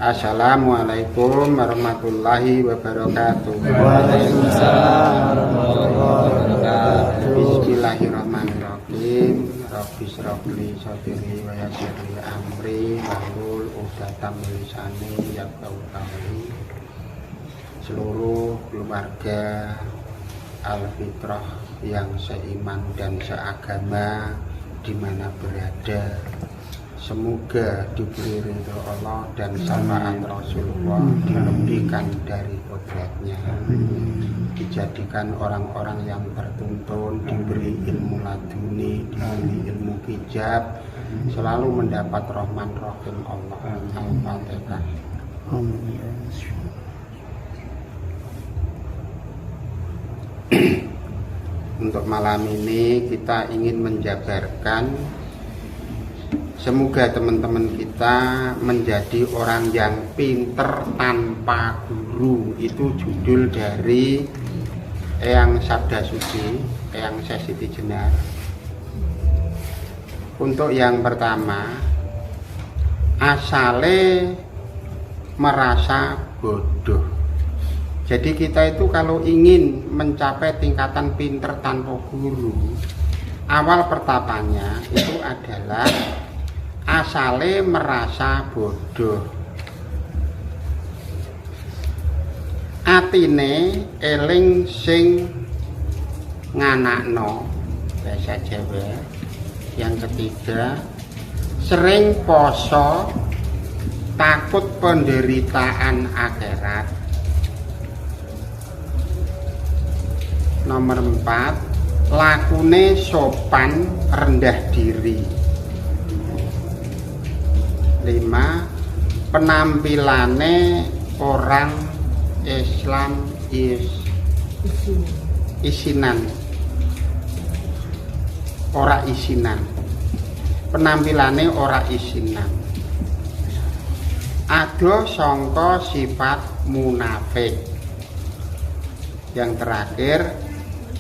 Assalamualaikum warahmatullahi wabarakatuh. Waalaikumsalam warahmatullahi wabarakatuh. Bismillahirrahmanirrahim. Rabbi shrahli sadri wa yassir li amri wahlul 'uqdatam min lisani yafqahu qawli. Seluruh keluarga Al-Fitrah yang seiman dan seagama di mana berada, semoga diberi ridho Allah dan syafaat Rasulullah dilebihkan dari kodratnya, dijadikan orang-orang yang tertuntun, diberi ilmu laduni, diberi ilmu hijab, selalu mendapat rahman rahim Allah. Al-Fatihah. Untuk malam ini kita ingin menjabarkan, semoga teman-teman kita menjadi orang yang pinter tanpa guru. Itu judul dari Eyang Sabda Suci, Eyang Sesiti Jenar. Untuk yang pertama, asale merasa bodoh. Jadi kita itu kalau ingin mencapai tingkatan pinter tanpa guru, awal pertamanya itu adalah asale merasa bodoh. Atine eling sing nganakno, bahasa Jawa. Yang ketiga, sering poso takut penderitaan akhirat. Nomor 4, lakune sopan rendah diri. 5, penampilane orang Islam isinan, ora isinan. Penampilannya ora isinan. Ado sangka sifat munafik. Yang terakhir,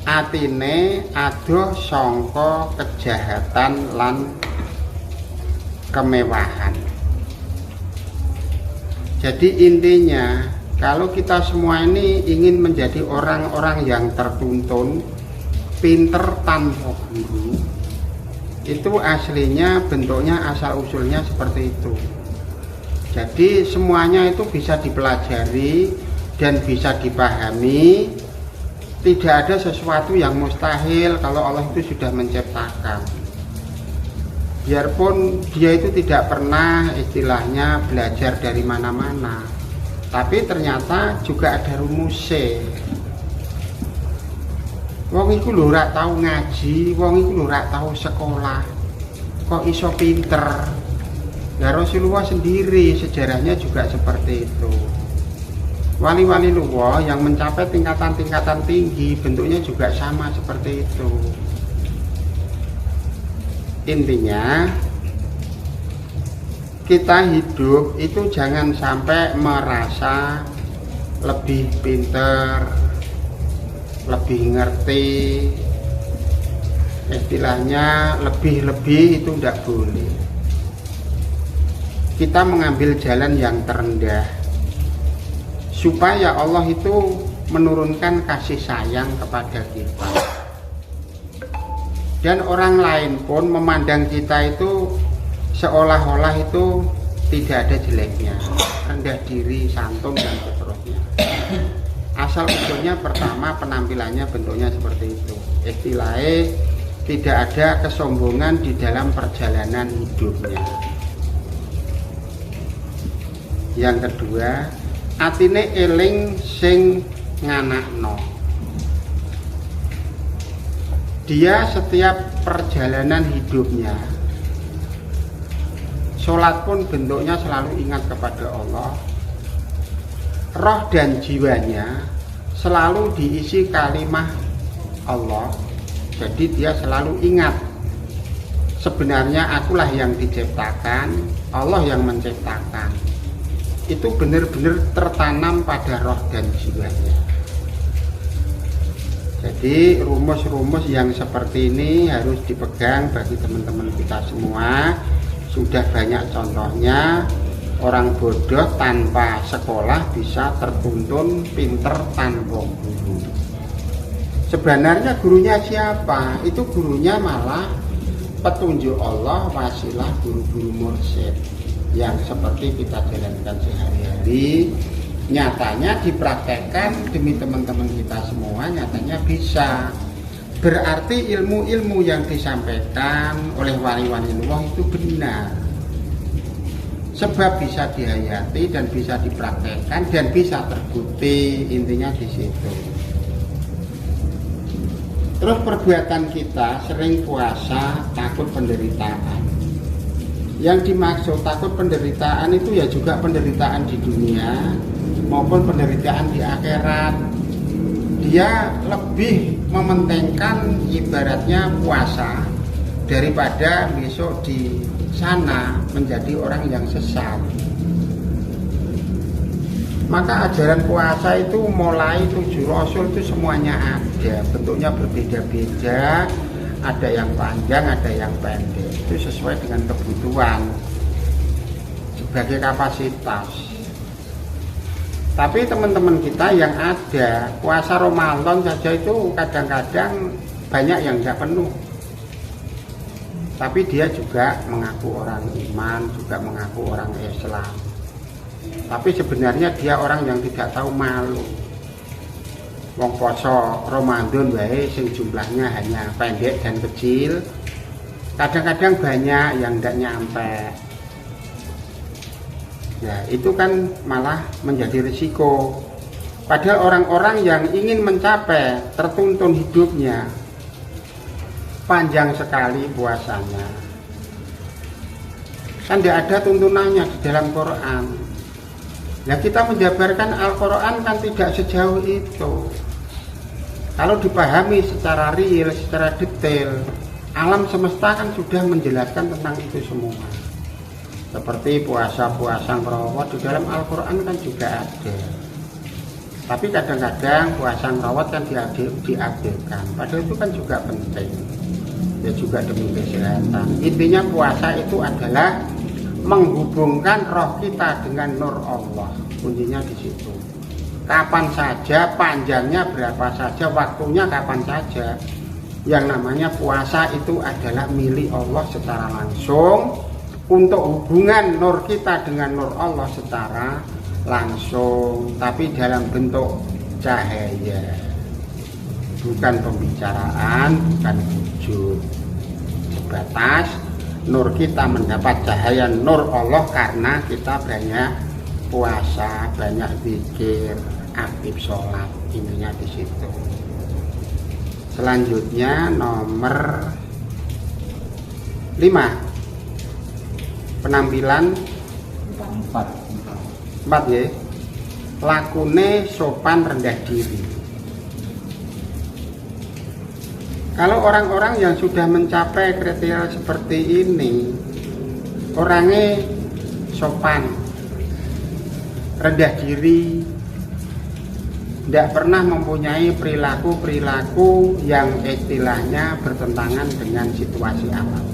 atine ado sangka kejahatan lan kemewahan. Jadi intinya, kalau kita semua ini ingin menjadi orang-orang yang tertuntun, pinter tanpa guru, itu aslinya bentuknya asal usulnya seperti itu. Jadi semuanya itu bisa dipelajari dan bisa dipahami. Tidak ada sesuatu yang mustahil kalau Allah itu sudah menciptakan. Biarpun dia itu tidak pernah istilahnya belajar dari mana-mana, tapi ternyata juga ada rumusnya. Wong iku lho ora tau ngaji, wong iku lho ora tau sekolah, kok iso pinter. Nah, Rasulullah sendiri sejarahnya juga seperti itu. Wali-wali luwih yang mencapai tingkatan-tingkatan tinggi bentuknya juga sama seperti itu. Intinya, kita hidup itu jangan sampai merasa lebih pinter, lebih ngerti, istilahnya lebih-lebih itu tidak boleh. Kita mengambil jalan yang terendah supaya Allah itu menurunkan kasih sayang kepada kita, dan orang lain pun memandang kita itu seolah-olah itu tidak ada jeleknya, rendah diri, santun dan seterusnya. Asal usulnya pertama penampilannya bentuknya seperti itu. Istilahnya tidak ada kesombongan di dalam perjalanan hidupnya. Yang kedua, atine eling sing nganakno. Dia setiap perjalanan hidupnya, sholat pun bentuknya selalu ingat kepada Allah. Roh dan jiwanya selalu diisi kalimah Allah. Jadi dia selalu ingat, sebenarnya akulah yang diciptakan, Allah yang menciptakan. Itu benar-benar tertanam pada roh dan jiwanya. Jadi rumus-rumus yang seperti ini harus dipegang bagi teman-teman kita semua. Sudah banyak contohnya, Orang bodoh tanpa sekolah bisa tertuntun pinter tanpa guru. Sebenarnya gurunya siapa? Itu gurunya malah petunjuk Allah, wasilah guru-guru mursyid yang seperti kita jalankan sehari-hari. Nyatanya dipraktekkan demi teman-teman kita semua, nyatanya bisa. Berarti ilmu-ilmu yang disampaikan oleh wali-wali Allah itu benar. Sebab bisa dihayati dan bisa dipraktekkan dan bisa terbukti, intinya di situ. Terus perbuatan kita sering puasa takut penderitaan. Yang dimaksud takut penderitaan itu ya juga penderitaan di dunia maupun penderitaan di akhirat. Dia lebih mementingkan ibaratnya puasa daripada besok di sana menjadi orang yang sesat. Maka ajaran puasa itu mulai 7 Rasul itu semuanya ada, bentuknya berbeda-beda, ada yang panjang, ada yang pendek. Itu sesuai dengan kebutuhan sebagai kapasitas. Tapi teman-teman kita yang ada puasa Ramadan saja itu kadang-kadang banyak yang tidak penuh. Tapi dia juga mengaku orang iman, juga mengaku orang Islam. Tapi sebenarnya dia orang yang tidak tahu malu. Wong poso Ramadan wae sing jumlahnya hanya pendek dan kecil. Kadang-kadang banyak yang tidak nyampe. Ya, itu kan malah menjadi risiko. Padahal orang-orang yang ingin mencapai tertuntun hidupnya panjang sekali puasanya. Kan tidak ada tuntunannya di dalam Quran. Ya kita menjabarkan Al-Quran kan tidak sejauh itu. Kalau dipahami secara real, secara detail, alam semesta kan sudah menjelaskan tentang itu semua. Seperti puasa-puasa ngerawat di dalam Al-Quran kan juga ada. Tapi kadang-kadang puasa ngerawat kan diabaikan. Padahal itu kan juga penting. Ya juga demi kesehatan. Intinya puasa itu adalah menghubungkan roh kita dengan nur Allah. Kuncinya di situ. Kapan saja, panjangnya berapa saja, waktunya kapan saja. Yang namanya puasa itu adalah milik Allah secara langsung untuk hubungan nur kita dengan nur Allah secara langsung, tapi dalam bentuk cahaya. Bukan pembicaraan, bukan wujud. Sebatas nur kita mendapat cahaya nur Allah karena kita banyak puasa, banyak zikir, aktif sholat. Intinya di situ. Selanjutnya nomor 5, penampilan 4 ya, lakune sopan rendah diri. Kalau orang-orang yang sudah mencapai kriteria seperti ini, orangnya sopan, rendah diri, tidak pernah mempunyai perilaku-perilaku yang istilahnya bertentangan dengan situasi alam.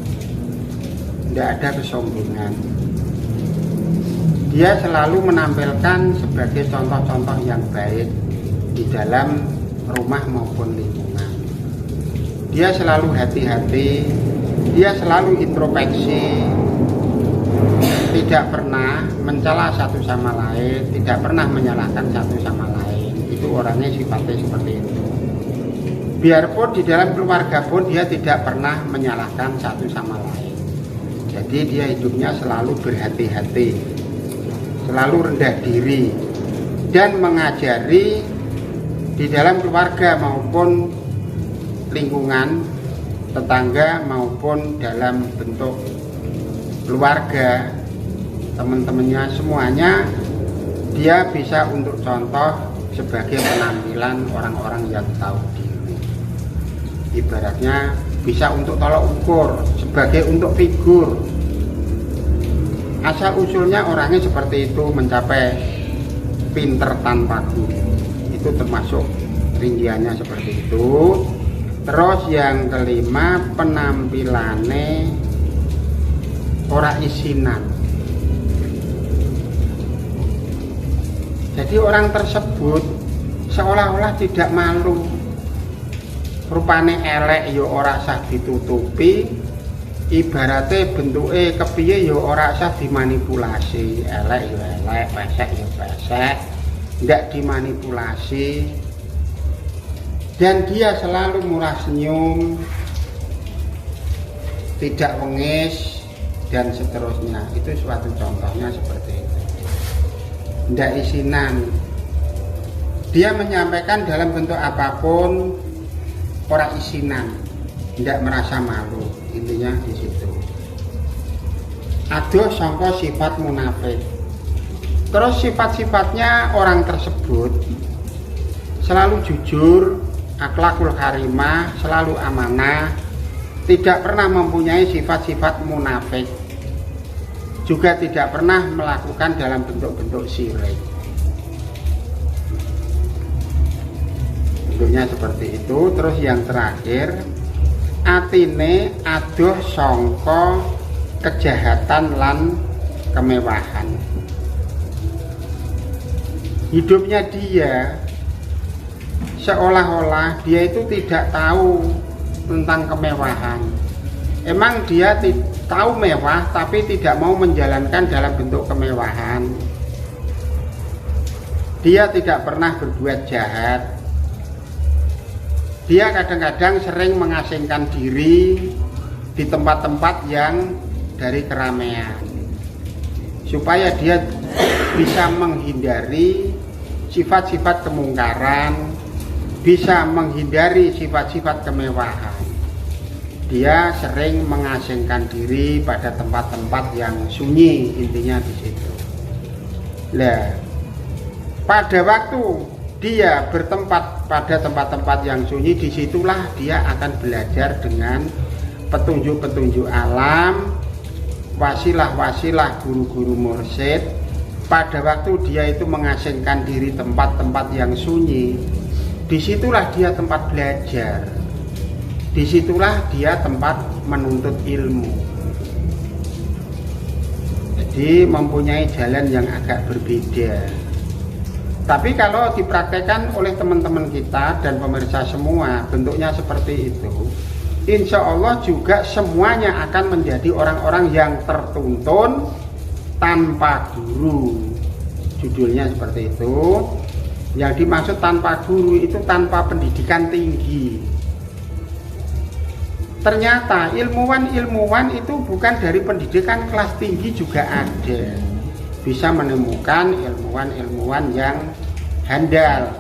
Tidak ada kesombongan. Dia selalu menampilkan sebagai contoh-contoh yang baik di dalam rumah maupun lingkungan. Dia selalu hati-hati, dia selalu introspeksi, tidak pernah mencela satu sama lain, tidak pernah menyalahkan satu sama lain. Itu orangnya sifatnya seperti itu. Biarpun di dalam keluarga pun dia tidak pernah menyalahkan satu sama lain. Jadi dia hidupnya selalu berhati-hati, selalu rendah diri, dan mengajari di dalam keluarga maupun lingkungan tetangga maupun dalam bentuk keluarga, teman-temannya semuanya dia bisa untuk contoh sebagai penampilan orang-orang yang tahu diri. Ibaratnya bisa untuk tolak ukur, sebagai untuk figur. Asal usulnya orangnya seperti itu, mencapai pinter tanpa guru. Itu termasuk rinciannya seperti itu. Terus yang kelima, penampilannya ora isinan. Jadi orang tersebut seolah-olah tidak malu. Rupane elek ya ora usah ditutupi, ibaratnya bentuke kepiye ya ora usah dimanipulasi. Elek ya elek, pesek ya pesek, ndak dimanipulasi. Dan dia selalu murah senyum, tidak wengis dan seterusnya. Itu suatu contohnya seperti itu. Ndak isinan. Dia menyampaikan dalam bentuk apapun, ora isinan, tidak merasa malu. Intinya di situ. Aduh sangka sifat munafik. Terus sifat-sifatnya orang tersebut selalu jujur, akhlakul karimah, selalu amanah, tidak pernah mempunyai sifat-sifat munafik, juga tidak pernah melakukan dalam bentuk-bentuk syirik. Bentuknya seperti itu. Terus yang terakhir, atine adoh sangka kejahatan lan kemewahan. Hidupnya dia seolah-olah dia itu tidak tahu tentang kemewahan. Emang dia tahu mewah tapi tidak mau menjalankan dalam bentuk kemewahan. Dia tidak pernah berbuat jahat. Dia kadang-kadang sering mengasingkan diri di tempat-tempat yang dari keramaian, supaya dia bisa menghindari sifat-sifat kemungkaran, bisa menghindari sifat-sifat kemewahan. Dia sering mengasingkan diri pada tempat-tempat yang sunyi, intinya di situ. Nah, pada waktu dia bertempat pada tempat-tempat yang sunyi, disitulah dia akan belajar dengan petunjuk-petunjuk alam, wasilah-wasilah guru-guru mursyid. Pada waktu dia itu mengasingkan diri tempat-tempat yang sunyi, disitulah dia tempat belajar, disitulah dia tempat menuntut ilmu. Jadi mempunyai jalan yang agak berbeda. Tapi kalau dipraktekkan oleh teman-teman kita dan pemirsa semua, bentuknya seperti itu, insya Allah juga semuanya akan menjadi orang-orang yang tertuntun tanpa guru. Judulnya seperti itu. Yang dimaksud tanpa guru itu tanpa pendidikan tinggi. Ternyata ilmuwan-ilmuwan itu bukan dari pendidikan kelas tinggi juga ada. Bisa menemukan ilmuwan-ilmuwan yang handal,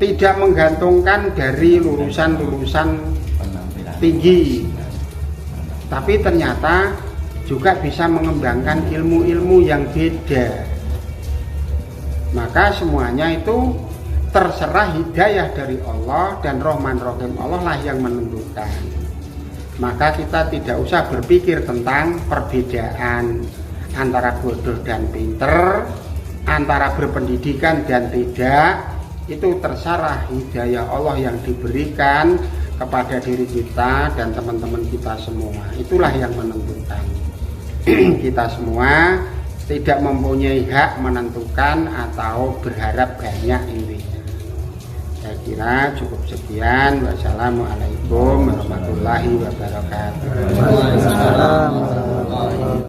tidak menggantungkan dari lulusan-lulusan tinggi, tapi ternyata juga bisa mengembangkan ilmu-ilmu yang beda. Maka semuanya itu terserah hidayah dari Allah, dan Rahman Rahim Allah lah yang menentukan. Maka kita tidak usah berpikir tentang perbedaan antara bodoh dan pinter, antara berpendidikan dan tidak. Itu terserah hidayah Allah yang diberikan kepada diri kita dan teman-teman kita semua. Itulah yang menentukan. Kita semua tidak mempunyai hak menentukan atau berharap banyak intinya. Saya kira cukup sekian. Wassalamualaikum warahmatullahi wabarakatuh. Waalaikumsalam warahmatullahi wabarakatuh.